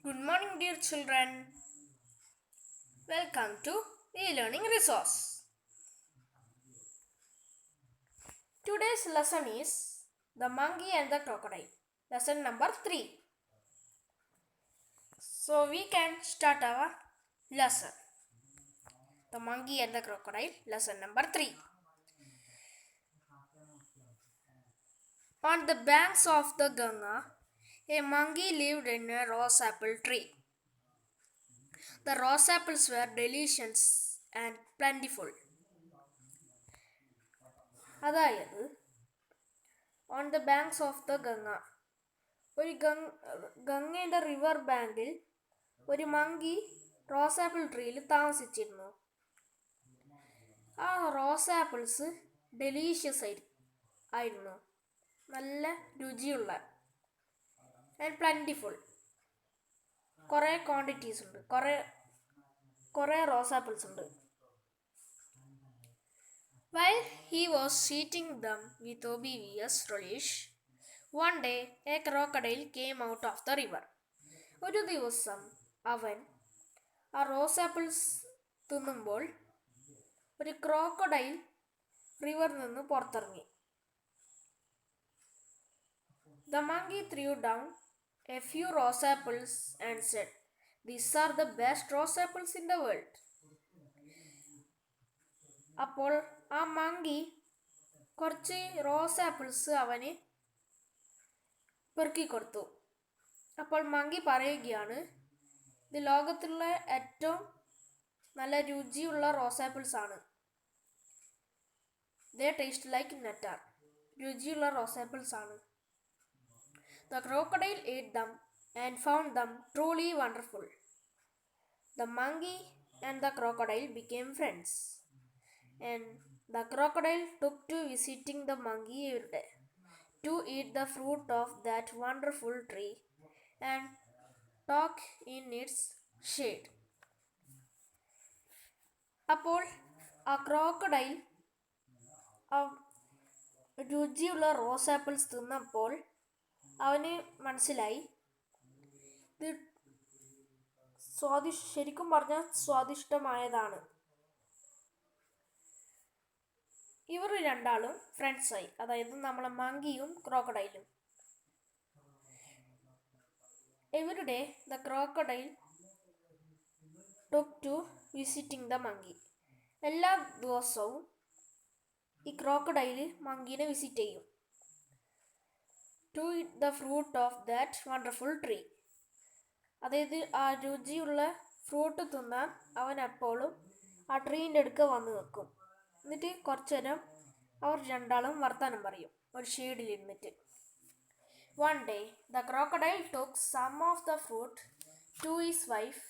Good morning, dear children. Welcome to e-learning resource. Today's lesson is The Monkey and the Crocodile. Lesson number 3. So we can start our lesson. The Monkey and the Crocodile, lesson number 3. On the banks of the Ganga, a monkey lived in a rose apple tree. The rose apples were delicious and plentiful. അതായത് on the banks of the Ganga, ഒരു ഗംഗയുടെ river ബാങ്കിൽ ഒരു monkey rose apple ട്രീയിൽ താമസിച്ചിരുന്നു. ആ റോസാപ്പിൾസ് delicious ആയിരുന്നു, നല്ല രുചിയുള്ള ആൻഡ് പ്ലൻറ്റിഫുൾ. കുറേ ക്വാണ്ടിറ്റീസ് ഉണ്ട്, കുറേ റോസാപ്പിൾസ് ഉണ്ട്. While he was eating them with oblivious relish, one day a crocodile came out of the river. ഒരു ദിവസം അവൻ ആ റോസാപ്പിൾസ് തിന്നുമ്പോൾ ഒരു ക്രോക്കഡൈൽ റിവറിൽ നിന്ന് പുറത്തിറങ്ങി. The monkey threw down a few rose apples and said, "These are the best rose apples in the world." അപ്പോൾ ആ monkey കുറച്ച് റോസ് ആപ്പിൾസ് അവന് പെറുക്കി കൊടുത്തു. അപ്പോൾ മങ്കി പറയുകയാണ്, ഇത് ലോകത്തിലുള്ള ഏറ്റവും നല്ല രുചിയുള്ള റോസ് ആപ്പിൾസ് ആണ്. ദേ ടേസ്റ്റ് ലൈക്ക് നെറ്റാർ. രുചിയുള്ള റോസ് ആപ്പിൾസ് ആണ്. The crocodile ate them and found them truly wonderful. The monkey and the crocodile became friends, and the crocodile took to visiting the monkey every day to eat the fruit of that wonderful tree and talk in its shade. അപ്പോൾ ആ crocodile രുചിയുള്ള rose apples തിന്നപ്പോൾ അവന് മനസ്സിലായി, ഇത് ശരിക്കും പറഞ്ഞാൽ സ്വാദിഷ്ടമായതാണ്. ഇവർ രണ്ടാളും ഫ്രണ്ട്സായി, അതായത് നമ്മളെ മങ്കിയും ക്രോക്കഡൈലും. Everyday the crocodile took to visiting the monkey. എല്ലാ ദിവസവും ഈ ക്രോക്കഡൈല് മങ്കീനെ വിസിറ്റ് ചെയ്യും. To eat the fruit of that wonderful tree. അതായത് ആ രുചിയുള്ള ഫ്രൂട്ട് തിന്നാൻ അവൻ എപ്പോഴും ആ ട്രീൻ്റെ അടുക്ക വന്ന് നിൽക്കും. എന്നിട്ട് കുറച്ചു നേരം അവർ രണ്ടാളും വർത്താനം പറയും, ഒരു ഷെയ്ഡിലിരുന്നിട്ട്. One day, the crocodile took some of the fruit to his wife.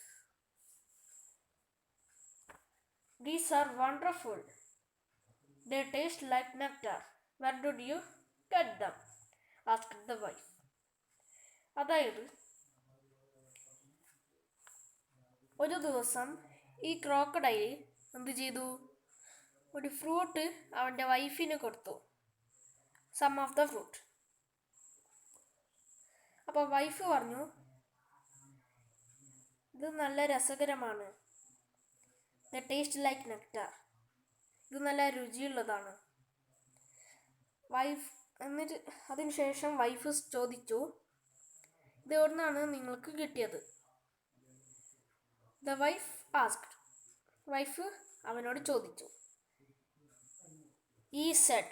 "These are wonderful. They taste like nectar. Where did you get them?" asked the wife. അതായത് ഒരു ദിവസം ഈ ക്രോക്കഡൈൽ എന്ത് ചെയ്തു, ഒരു ഫ്രൂട്ട് അവൻ്റെ വൈഫിന് കൊടുത്തു, സം ഓഫ് ദ ഫ്രൂട്ട്. അപ്പോൾ വൈഫ് പറഞ്ഞു, ഇത് നല്ല രസകരമാണ്, ദ ടേസ്റ്റ് ലൈക്ക് നെക്ടാർ, ഇത് നല്ല രുചിയുള്ളതാണ്. വൈഫ് എന്നിട്ട് അതിനുശേഷം വൈഫ് ചോദിച്ചു, ഇത് എവിടുന്നാണ് നിങ്ങൾക്ക് കിട്ടിയത്? The wife asked. വൈഫ് അവനോട് ചോദിച്ചു. He said,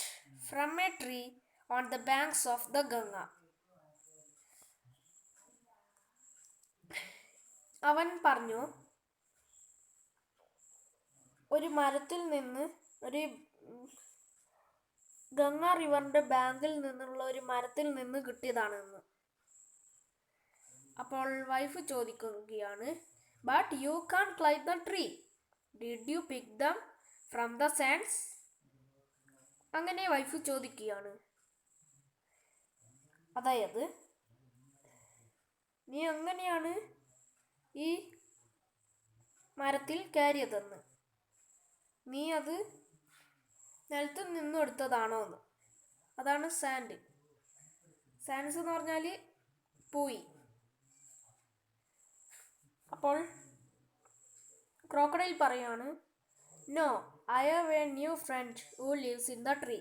"From a tree on the banks of the Ganga." അവൻ പറഞ്ഞു, ഒരു മരത്തിൽ നിന്ന്, ഒരു ഗംഗ റിവറിന്റെ ബാങ്കിൽ നിന്നുള്ള ഒരു മരത്തിൽ നിന്ന് കിട്ടിയതാണെന്ന്. അപ്പോൾ വൈഫ് ചോദിക്കുകയാണ്, "But you can't climb the tree. Did you pick them from the sands?" അങ്ങനെ വൈഫ് ചോദിക്കുകയാണ്, അതായത് നീ എങ്ങനെയാണ് ഈ മരത്തിൽ കയറിയതെന്ന്, നീ അത് നിലത്ത് നിന്നും എടുത്തതാണോ എന്ന്. അതാണ് സാൻഡ്സ് എന്ന് പറഞ്ഞാൽ പൂയി. അപ്പോൾ ക്രോക്കഡൈൽ പറയാണ്, no, I have a new friend who lives in the tree,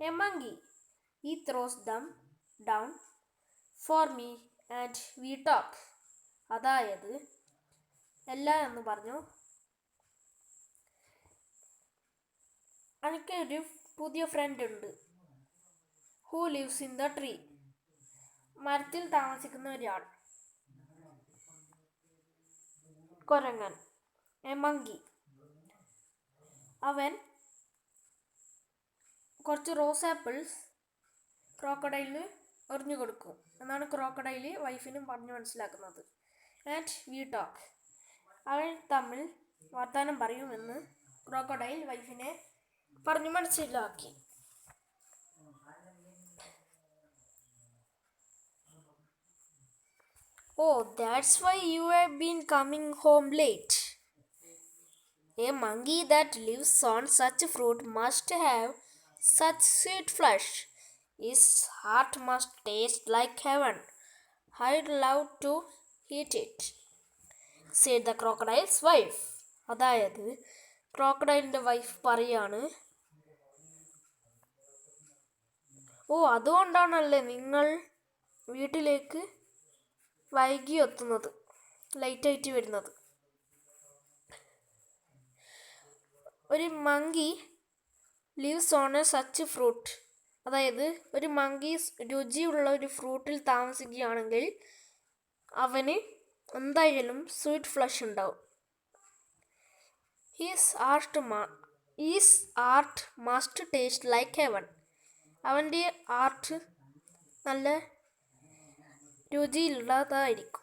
a monkey. He throws them down for me and we talk. അതായത് എന്ന് പറഞ്ഞു, എനിക്കൊരു പുതിയ ഫ്രണ്ട് ഉണ്ട്, who lives in the tree, മരത്തിൽ താമസിക്കുന്ന ഒരാൾ, കൊരങ്ങൻ, എ മങ്കി. അവൻ കുറച്ച് റോസ് ആപ്പിൾസ് ക്രോക്കഡൈലിന് എറിഞ്ഞു കൊടുക്കും എന്നാണ് ക്രോക്കഡൈല് വൈഫിനും പറഞ്ഞു മനസ്സിലാക്കുന്നത്. ആൻഡ് വി ടോക്ക്, അവൻ തമ്മിൽ വർത്താനം പറയുമെന്ന് ക്രോക്കഡൈൽ വൈഫിനെ പറഞ്ഞു മനസ്സിലാക്കി. Oh, that's why you have been coming home late. A monkey that lives on such fruit must have such sweet flesh. His heart must taste like heaven. I'd love to eat it, said the crocodile's wife. അതായത് ക്രോക്കഡൈലിൻ്റെ wife പറയാണ്, അതുകൊണ്ടാണല്ലേ നിങ്ങൾ വീട്ടിലേക്ക് വൈകി എത്തുന്നത്, ലൈറ്റായിട്ട് വരുന്നത്. ഒരു monkey lives on A such fruit, അതായത് ഒരു മങ്കി രുചിയുള്ള ഒരു ഫ്രൂട്ടിൽ താമസിക്കുകയാണെങ്കിൽ അവന് എന്തായാലും സ്വീറ്റ് ഫ്ലഷ് ഉണ്ടാവും. His art must taste like heaven. അവൻ്റെ ആർട്ട് നല്ല രുചിയുള്ളതായിരിക്കും.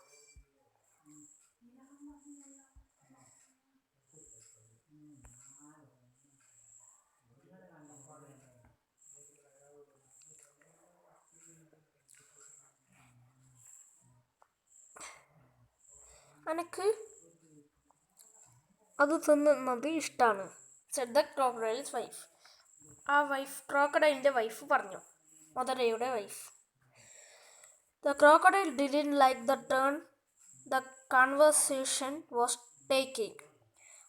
എനിക്ക് അത് തിന്നുന്നത് ഇഷ്ടമാണ്, said the crocodile's wife. ക്രോക്കഡൈലിൻ്റെ വൈഫ് പറഞ്ഞു, മുതലയുടെ wife. The crocodile didn't like the turn the conversation was taking.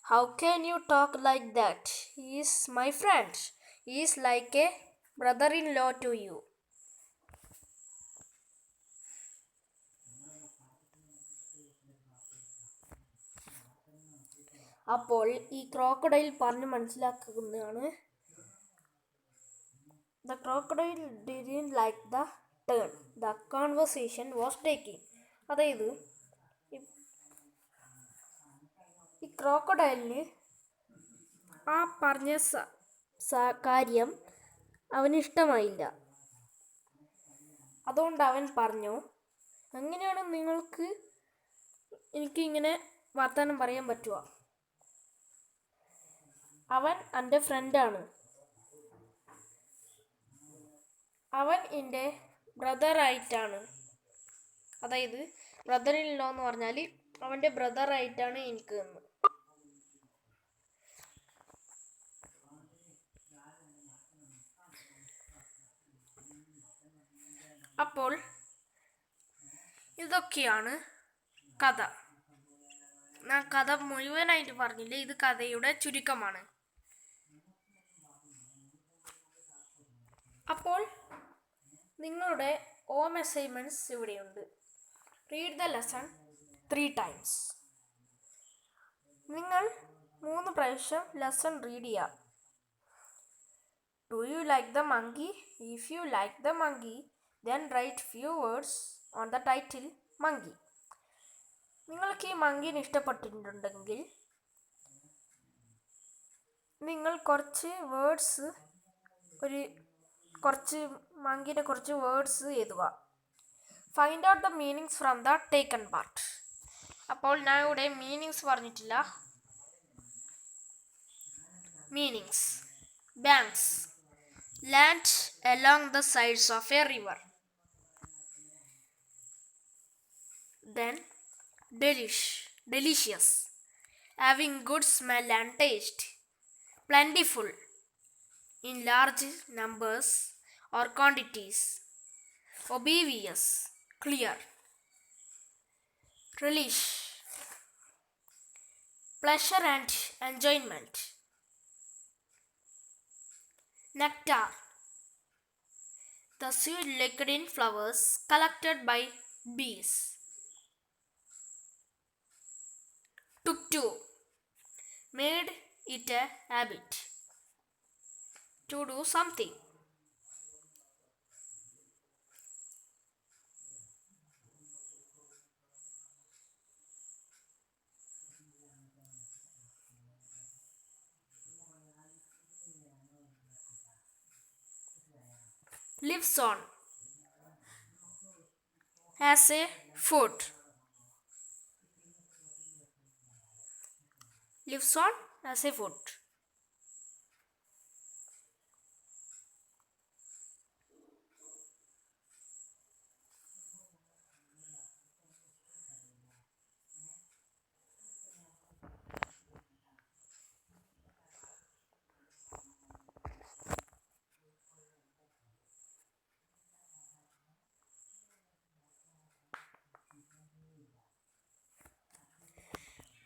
How can you talk like that? He is my friend. He is like a brother-in-law to you. അപ്പോൾ ഈ crocodile പറഞ്ഞ് മനസ്സിലാക്കുന്നതാണ്, The crocodile didn't like the turn the conversation was taking. അതായത് ഈ ക്രോക്കഡൈലിന് ആ പറഞ്ഞ കാര്യം അവന് ഇഷ്ടമായില്ല. അതുകൊണ്ട് അവൻ പറഞ്ഞു, എങ്ങനെയാണ് നിങ്ങൾക്ക് എനിക്കിങ്ങനെ വർത്തമാനം പറയാൻ പറ്റുക? അവൻ എൻ്റെ ഫ്രണ്ടാണ്, അവൻ എൻ്റെ ബ്രദറായിട്ടാണ്, അതായത് ബ്രദർ ഇൻ ലോ എന്ന് പറഞ്ഞാൽ അവൻ്റെ ബ്രദറായിട്ടാണ് എനിക്ക് എന്ന്. അപ്പോൾ ഇതൊക്കെയാണ് കഥ. ഞാൻ കഥ മുഴുവനായിട്ട് പറഞ്ഞില്ല, ഇത് കഥയുടെ ചുരുക്കമാണ്. അപ്പോൾ നിങ്ങളുടെ ഹോം അസൈൻമെൻറ്റ്സ് ഇവിടെയുണ്ട്. Read the lesson 3 times. നിങ്ങൾ 3 പ്രാവശ്യം ലെസൺ റീഡ് ചെയ്യുക. Do you like the monkey? If you like the monkey, then write few words on the title monkey. നിങ്ങൾക്ക് ഈ മങ്കീനെ ഇഷ്ടപ്പെട്ടിട്ടുണ്ടെങ്കിൽ നിങ്ങൾ കുറച്ച് മങ്കീൻ്റെ കുറച്ച് വേർഡ്സ് എഴുതുക. Find out the meanings from the taken part. അപ്പോൾ ഞാൻ ഇവിടെ മീനിങ്സ് പറഞ്ഞിട്ടില്ല. Meanings: banks, land along the sides of a river. Then delicious, having good smell and taste. Plentiful, in large numbers or quantities. Obvious, clear. Relish, pleasure and enjoyment. Nectar, the sweet liquid in flowers collected by bees. Tuk-tuk, made it a habit to do something. Lives on as a food. Lives on as a food.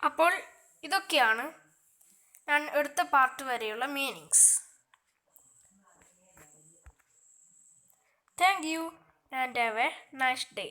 അപ്പോൾ ഇതൊക്കെയാണ് ഞാൻ എടുത്ത part വരെയുള്ള meanings. Thank you and have A nice day.